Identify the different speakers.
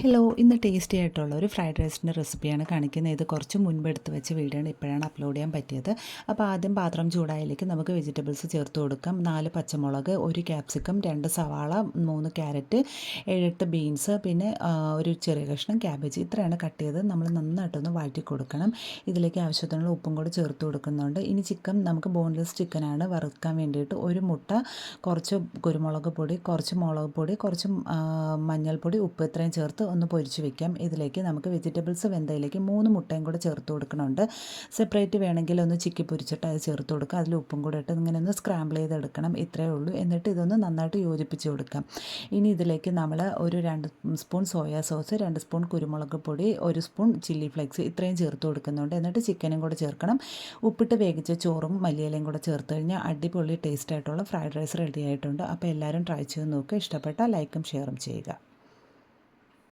Speaker 1: Hello, ഇന്ന് tasty ആയിട്ടുള്ള ഒരു ഫ്രൈഡ് റൈസിൻ്റെ റെസിപ്പിയാണ് കാണിക്കുന്നത്. ഇത് കുറച്ച് മുൻപ് എടുത്ത് വെച്ച വീഡിയോ ആണ്, ഇപ്പോഴാണ് അപ്ലോഡ് ചെയ്യാൻ പറ്റിയത്. അപ്പോൾ ആദ്യം പാത്രം ചൂടായതിലേക്ക് നമുക്ക് വെജിറ്റബിൾസ് ചേർത്ത് കൊടുക്കാം. 4 പച്ചമുളക്, 1 ക്യാപ്സിക്കം, 2 സവാള, 3 ക്യാരറ്റ്, 7-8 ബീൻസ്, പിന്നെ ഒരു ചെറിയ കഷ്ണം ക്യാബേജ്. ഇത്രയാണ് കട്ട് ചെയ്ത് നമ്മൾ നന്നായിട്ടൊന്ന് വഴറ്റി കൊടുക്കണം. ഇതിലേക്ക് ആവശ്യത്തിനുള്ള ഉപ്പും കൂടി ചേർത്ത് കൊടുക്കുന്നുണ്ട്. ഇനി ചിക്കൻ നമുക്ക് ബോൺലെസ് ചിക്കനാണ് വറുക്കാൻ വേണ്ടിയിട്ട്. ഒരു മുട്ട, കുറച്ച് കുരുമുളക് പൊടി, കുറച്ച് മുളക് പൊടി, കുറച്ച് മഞ്ഞൾപ്പൊടി, ഉപ്പ് ഇത്രയും ചേർത്ത് ഒന്ന് പൊരിച്ച് വെക്കാം. ഇതിലേക്ക് നമുക്ക് വെജിറ്റബിൾസ് വെന്തയിലേക്ക് 3 മുട്ടയും കൂടെ ചേർത്ത് കൊടുക്കണുണ്ട്. സെപ്പറേറ്റ് വേണമെങ്കിൽ ഒന്ന് ചിക്കി പൊരിച്ചിട്ട് അത് ചേർത്ത് കൊടുക്കുക. അതിൽ ഉപ്പും കൂടെ ഇട്ട് ഇങ്ങനെ ഒന്ന് സ്ക്രാമ്പിൾ ചെയ്തെടുക്കണം. ഇത്രയേ ഉള്ളൂ. എന്നിട്ട് ഇതൊന്ന് നന്നായിട്ട് യോജിപ്പിച്ച് കൊടുക്കാം. ഇനി ഇതിലേക്ക് നമ്മൾ ഒരു 2 സ്പൂൺ സോയാ സോസ്, 2 സ്പൂൺ കുരുമുളക് പൊടി, 1 സ്പൂൺ ചില്ലി ഫ്ലേക്സ് ഇത്രയും ചേർത്ത് കൊടുക്കുന്നുണ്ട്. എന്നിട്ട് ചിക്കനും കൂടെ ചേർക്കണം. ഉപ്പിട്ട് വേവിച്ച ചോറും മല്ലിയിലയും കൂടെ ചേർത്ത് കഴിഞ്ഞാൽ അടിപൊളി ടേസ്റ്റ് ആയിട്ടുള്ള ഫ്രൈഡ് റൈസ് റെഡി ആയിട്ടുണ്ട്. അപ്പോൾ എല്ലാവരും ട്രൈ ചെയ്ത് നോക്കുക. ഇഷ്ടപ്പെട്ടാൽ ലൈക്കും ഷെയറും ചെയ്യുക.